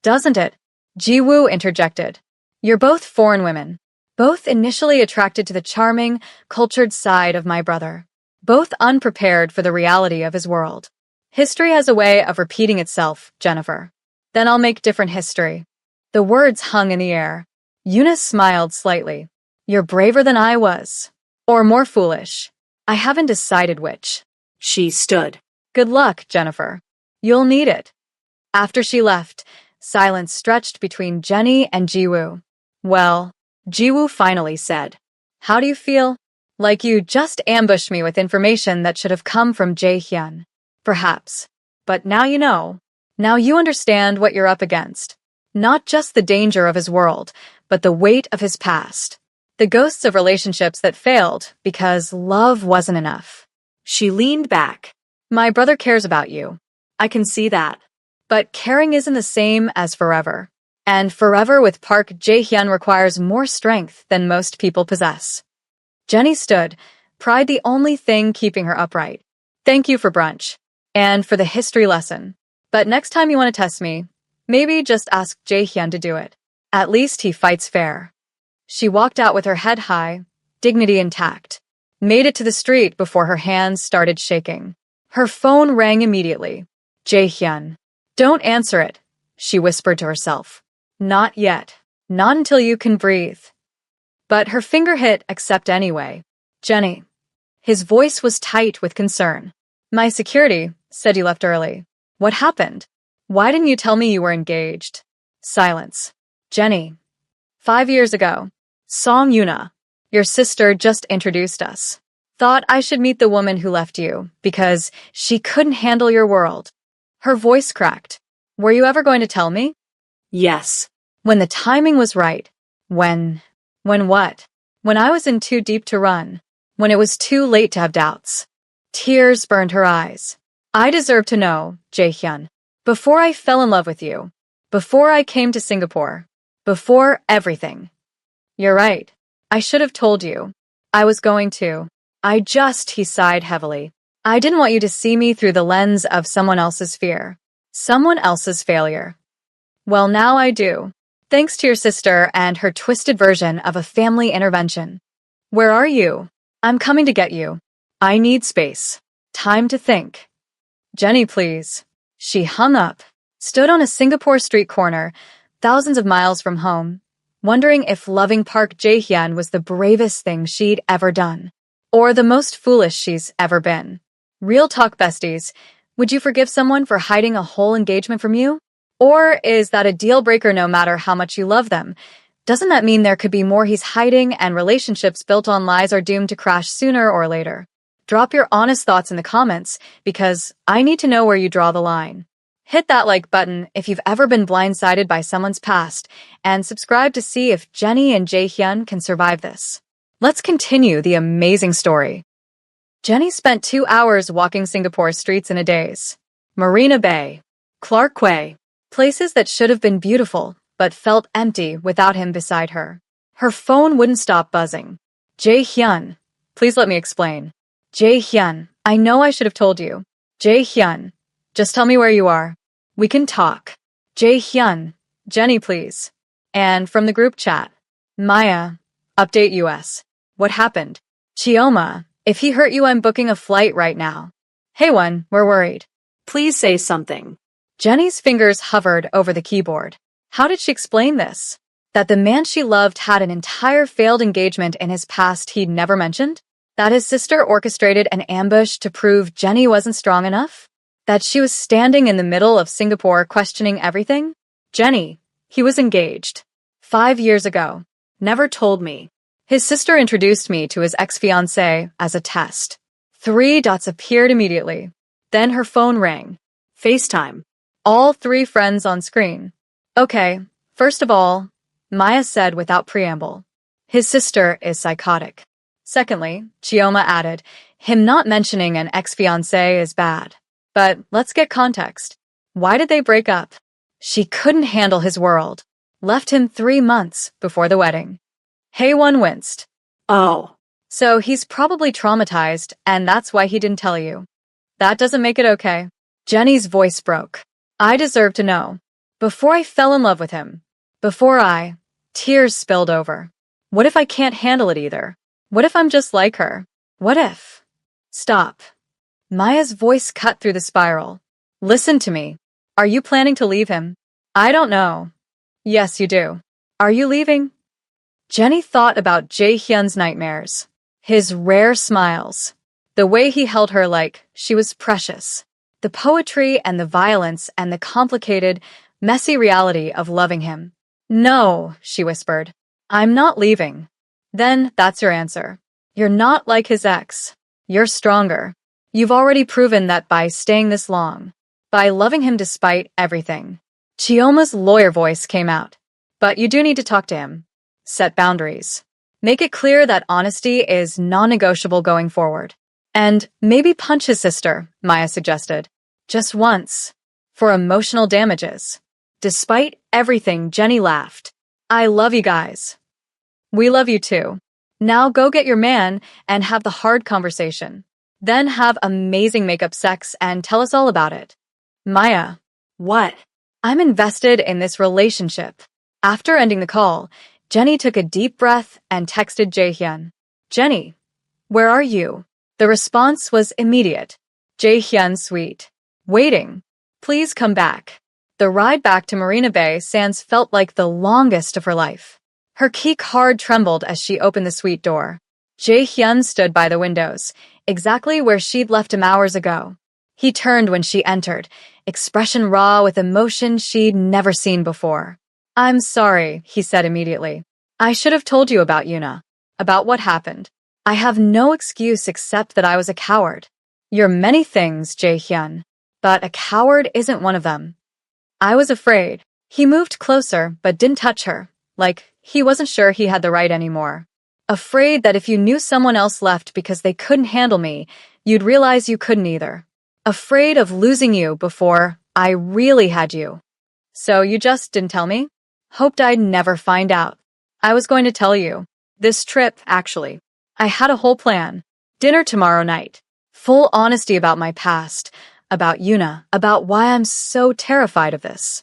Doesn't it? Jiwoo interjected. You're both foreign women. Both initially attracted to the charming, cultured side of my brother. Both unprepared for the reality of his world. History has a way of repeating itself, Jennifer. Then I'll make different history. The words hung in the air. Yuna smiled slightly. You're braver than I was. Or more foolish. I haven't decided which. She stood. Good luck, Jennifer. You'll need it. After she left, silence stretched between Jenny and Jiwoo. Well, Jiwoo finally said, how do you feel? Like you just ambushed me with information that should have come from Jae-hyun. Perhaps. But now you know. Now you understand what you're up against. Not just the danger of his world, but the weight of his past. The ghosts of relationships that failed because love wasn't enough. She leaned back. My brother cares about you. I can see that. But caring isn't the same as forever. And forever with Park Jae-hyun requires more strength than most people possess. Jenny stood, pride the only thing keeping her upright. Thank you for brunch. And for the history lesson. But next time you want to test me, maybe just ask Jae-hyun to do it. At least he fights fair. She walked out with her head high, dignity intact, made it to the street before her hands started shaking. Her phone rang immediately. Jae-hyun. Don't answer it, she whispered to herself. Not yet. Not until you can breathe. But her finger hit accept anyway. Jenny. His voice was tight with concern. My security said you left early. What happened? Why didn't you tell me you were engaged? Silence. Jenny. 5 years ago. Song Yuna. Your sister just introduced us. Thought I should meet the woman who left you, because she couldn't handle your world. Her voice cracked. Were you ever going to tell me? Yes. When the timing was right. When what? When I was in too deep to run. When it was too late to have doubts. Tears burned her eyes. I deserve to know, Jae-hyun. Before I fell in love with you. Before I came to Singapore. Before everything. You're right. I should have told you. I was going to. He sighed heavily. I didn't want you to see me through the lens of someone else's fear. Someone else's failure. Well, now I do. Thanks to your sister and her twisted version of a family intervention. Where are you? I'm coming to get you. I need space. Time to think. Jenny, please. She hung up, stood on a Singapore street corner, thousands of miles from home, wondering if loving Park Jae-hyun was the bravest thing she'd ever done, or the most foolish she's ever been. Real talk, besties. Would you forgive someone for hiding a whole engagement from you? Or is that a deal breaker no matter how much you love them? Doesn't that mean there could be more he's hiding and relationships built on lies are doomed to crash sooner or later? Drop your honest thoughts in the comments, because I need to know where you draw the line. Hit that like button if you've ever been blindsided by someone's past, and subscribe to see if Jenny and Jae-hyun can survive this. Let's continue the amazing story. Jenny spent 2 hours walking Singapore streets in a daze. Marina Bay, Clark Quay, places that should have been beautiful, but felt empty without him beside her. Her phone wouldn't stop buzzing. Jae-hyun, please let me explain. Jae-hyun, I know I should have told you. Jae-hyun, just tell me where you are. We can talk. Jae-hyun, Jenny, please. And from the group chat, Maya, update US. What happened? Chioma, if he hurt you, I'm booking a flight right now. Hey-won, we're worried. Please say something. Jenny's fingers hovered over the keyboard. How did she explain this? That the man she loved had an entire failed engagement in his past he'd never mentioned? That his sister orchestrated an ambush to prove Jenny wasn't strong enough? That she was standing in the middle of Singapore questioning everything? Jenny, he was engaged. 5 years ago. Never told me. His sister introduced me to his ex-fiancé as a test. 3 dots appeared immediately. Then her phone rang. FaceTime. All 3 friends on screen. Okay, first of all, Maya said without preamble. His sister is psychotic. Secondly, Chioma added, him not mentioning an ex-fiancé is bad. But let's get context. Why did they break up? She couldn't handle his world. Left him 3 months before the wedding. Haewon winced. Oh. So he's probably traumatized, and that's why he didn't tell you. That doesn't make it okay. Jenny's voice broke. I deserve to know. Before I fell in love with him. Tears spilled over. What if I can't handle it either? What if I'm just like her? What if? Stop. Maya's voice cut through the spiral. Listen to me. Are you planning to leave him? I don't know. Yes, you do. Are you leaving? Jenny thought about Jae-hyun's nightmares. His rare smiles. The way he held her like she was precious. The poetry and the violence and the complicated, messy reality of loving him. No, she whispered. I'm not leaving. Then that's your answer. You're not like his ex. You're stronger. You've already proven that by staying this long. By loving him despite everything. Chioma's lawyer voice came out. But you do need to talk to him. Set boundaries. Make it clear that honesty is non-negotiable going forward. And maybe punch his sister, Maya suggested. Just once. For emotional damages. Despite everything, Jenny laughed. I love you guys. We love you too. Now go get your man and have the hard conversation. Then have amazing makeup sex and tell us all about it. Maya. What? I'm invested in this relationship. After ending the call, Jenny took a deep breath and texted Jaehyun. Jenny, where are you? The response was immediate. Jaehyun sweet. Waiting. Please come back. The ride back to Marina Bay Sands felt like the longest of her life. Her key card trembled as she opened the suite door. Jaehyun stood by the windows, exactly where she'd left him hours ago. He turned when she entered, expression raw with emotion she'd never seen before. I'm sorry, he said immediately. I should have told you about Yuna. About what happened. I have no excuse except that I was a coward. You're many things, Jaehyun, but a coward isn't one of them. I was afraid. He moved closer but didn't touch her, like he wasn't sure he had the right anymore. Afraid that if you knew someone else left because they couldn't handle me, you'd realize you couldn't either. Afraid of losing you before I really had you. So you just didn't tell me? Hoped I'd never find out. I was going to tell you. This trip, actually. I had a whole plan. Dinner tomorrow night. Full honesty about my past, about Yuna, about why I'm so terrified of this.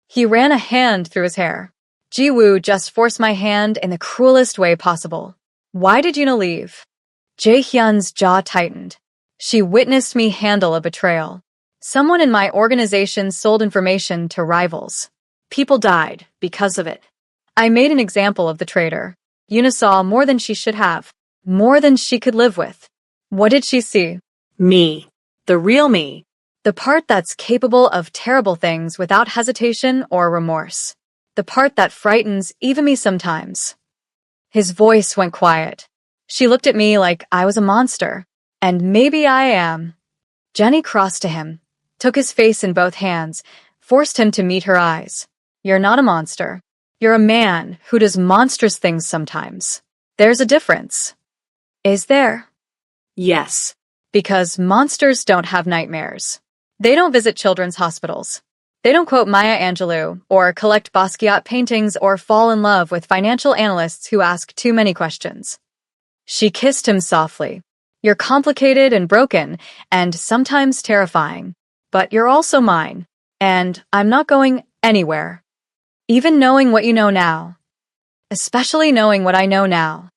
He ran a hand through his hair. Ji-woo just forced my hand in the cruelest way possible. Why did Yuna leave? Jaehyun's jaw tightened. She witnessed me handle a betrayal. Someone in my organization sold information to rivals. People died because of it. I made an example of the traitor. Yuna saw more than she should have, more than she could live with. What did she see? Me. The real me. The part that's capable of terrible things without hesitation or remorse. The part that frightens even me sometimes. His voice went quiet. She looked at me like I was a monster. And maybe I am. Jenny crossed to him, took his face in both hands, forced him to meet her eyes. You're not a monster. You're a man who does monstrous things sometimes. There's a difference. Is there? Yes. Because monsters don't have nightmares. They don't visit children's hospitals. They don't quote Maya Angelou or collect Basquiat paintings or fall in love with financial analysts who ask too many questions. She kissed him softly. You're complicated and broken and sometimes terrifying, but you're also mine, and I'm not going anywhere. Even knowing what you know now. Especially knowing what I know now.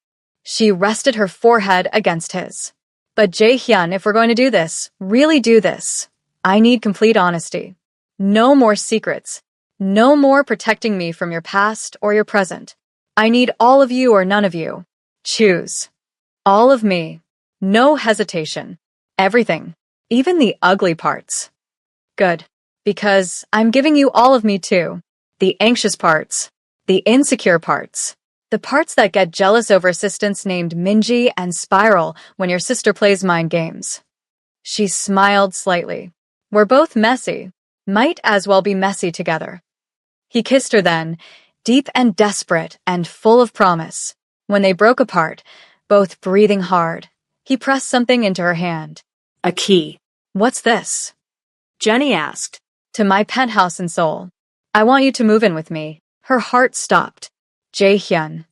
She rested her forehead against his. But Jaehyun, if we're going to do this, really do this, I need complete honesty. No more secrets. No more protecting me from your past or your present. I need all of you or none of you. Choose. All of me. No hesitation. Everything. Even the ugly parts. Good. Because I'm giving you all of me too. The anxious parts. The insecure parts. The parts that get jealous over assistants named Minji and Spiral when your sister plays mind games. She smiled slightly. We're both messy. Might as well be messy together. He kissed her then, deep and desperate and full of promise. When they broke apart, both breathing hard, he pressed something into her hand. A key. What's this? Jenny asked. To my penthouse in Seoul. I want you to move in with me. Her heart stopped. Jaehyun.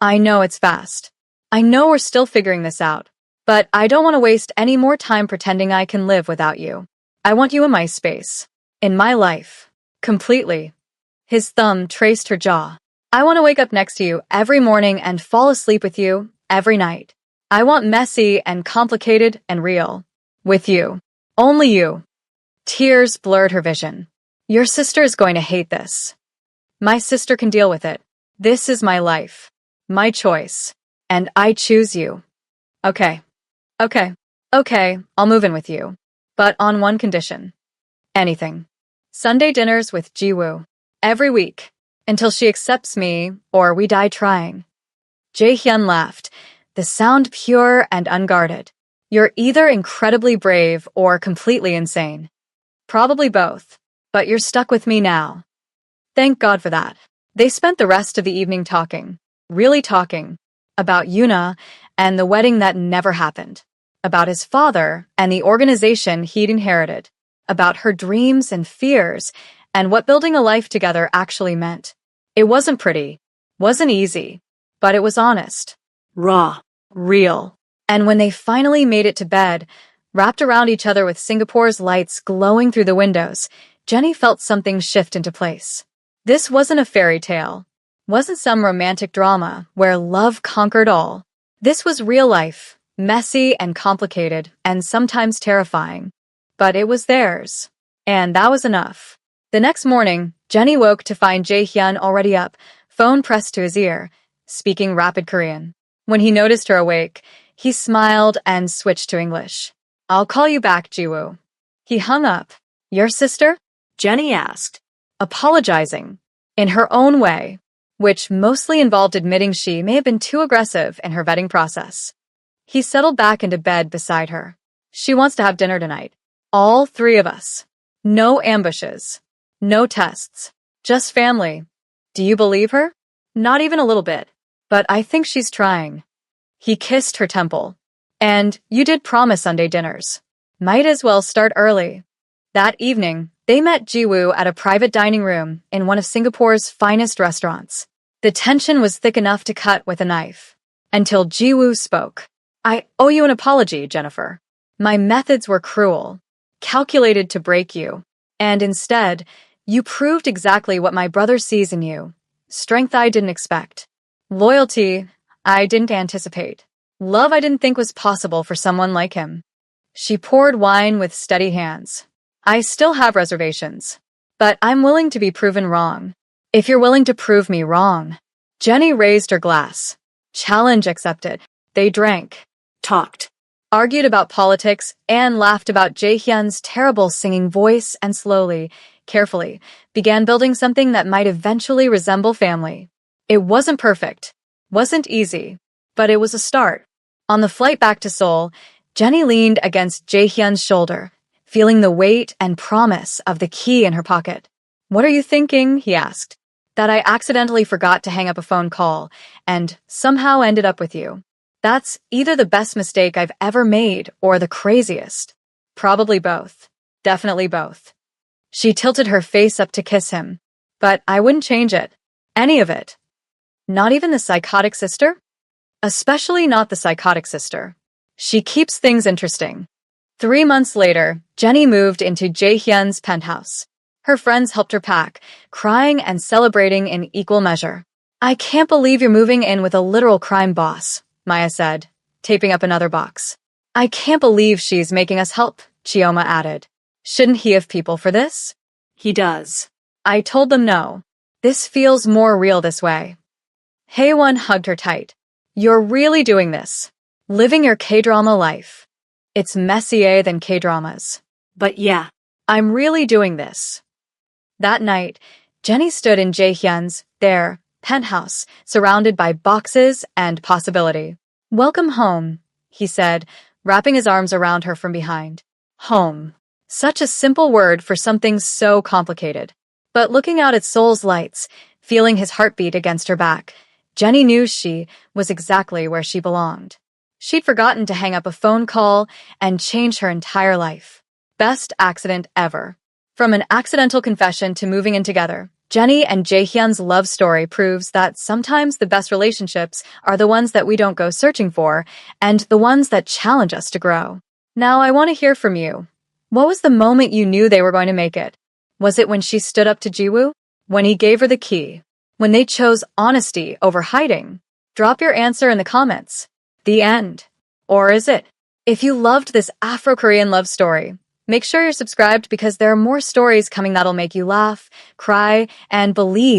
I know it's fast. I know we're still figuring this out. But I don't want to waste any more time pretending I can live without you. I want you in my space. In my life. Completely. His thumb traced her jaw. I want to wake up next to you every morning and fall asleep with you every night. I want messy and complicated and real. With you. Only you. Tears blurred her vision. Your sister is going to hate this. My sister can deal with it. This is my life. My choice. And I choose you. Okay. Okay, I'll move in with you. But on one condition. Anything. Sunday dinners with Ji-woo. Every week. Until she accepts me, or we die trying. Jaehyun laughed, the sound pure and unguarded. You're either incredibly brave or completely insane. Probably both. But you're stuck with me now. Thank God for that. They spent the rest of the evening talking. Really talking. About Yuna and the wedding that never happened. About his father and the organization he'd inherited. About her dreams and fears and what building a life together actually meant. It wasn't pretty. Wasn't easy. But it was honest. Raw. Real. And when they finally made it to bed, wrapped around each other with Singapore's lights glowing through the windows, Jenny felt something shift into place. This wasn't a fairy tale. wasn't some romantic drama where love conquered all. This was real life, messy and complicated, and sometimes terrifying. But it was theirs. And that was enough. The next morning, Jenny woke to find Jae-hyun already up, phone pressed to his ear, speaking rapid Korean. When he noticed her awake, he smiled and switched to English. I'll call you back, Jiwoo. He hung up. Your sister? Jenny asked. Apologizing. In her own way, which mostly involved admitting she may have been too aggressive in her vetting process. He settled back into bed beside her. She wants to have dinner tonight. All three of us. No ambushes. No tests. Just family. Do you believe her? Not even a little bit. But I think she's trying. He kissed her temple. And you did promise Sunday dinners. Might as well start early. That evening, they met Jiwoo at a private dining room in one of Singapore's finest restaurants. The tension was thick enough to cut with a knife. Until Jiwoo spoke. I owe you an apology, Jennifer. My methods were cruel, calculated to break you. And instead, you proved exactly what my brother sees in you. Strength I didn't expect. Loyalty I didn't anticipate. Love I didn't think was possible for someone like him. She poured wine with steady hands. I still have reservations, but I'm willing to be proven wrong. If you're willing to prove me wrong. Jenny raised her glass. Challenge accepted. They drank, Talked. argued about politics, and laughed about Jae-hyun's terrible singing voice and slowly, carefully, began building something that might eventually resemble family. It wasn't perfect, wasn't easy, but it was a start. On the flight back to Seoul, Jenny leaned against Jae-hyun's shoulder, feeling the weight and promise of the key in her pocket. What are you thinking? He asked. That I accidentally forgot to hang up a phone call and somehow ended up with you. That's either the best mistake I've ever made or the craziest. Probably both. Definitely both. She tilted her face up to kiss him. But I wouldn't change it. Any of it. Not even the psychotic sister? Especially not the psychotic sister. She keeps things interesting. 3 months later, Jenny moved into Jae-hyun's penthouse. Her friends helped her pack, crying and celebrating in equal measure. I can't believe you're moving in with a literal crime boss, Maya said, taping up another box. I can't believe she's making us help, Chioma added. Shouldn't he have people for this? He does. I told them no. This feels more real this way. Haewon hugged her tight. You're really doing this. Living your K-drama life. It's messier than K-dramas. But yeah. I'm really doing this. That night, Jenny stood in Jae-hyun's, their, penthouse, surrounded by boxes and possibility. Welcome home, he said, wrapping his arms around her from behind. Home. Such a simple word for something so complicated. But looking out at Seoul's lights, feeling his heartbeat against her back, Jenny knew she was exactly where she belonged. She'd forgotten to hang up a phone call and change her entire life. Best accident ever. From an accidental confession to moving in together, Jenny and Jae-hyun's love story proves that sometimes the best relationships are the ones that we don't go searching for, and the ones that challenge us to grow. Now I want to hear from you. What was the moment you knew they were going to make it? Was it when she stood up to Jiwoo? When he gave her the key? When they chose honesty over hiding? Drop your answer in the comments. The end. Or is it? If you loved this Afro-Korean love story, make sure you're subscribed because there are more stories coming that'll make you laugh, cry, and believe.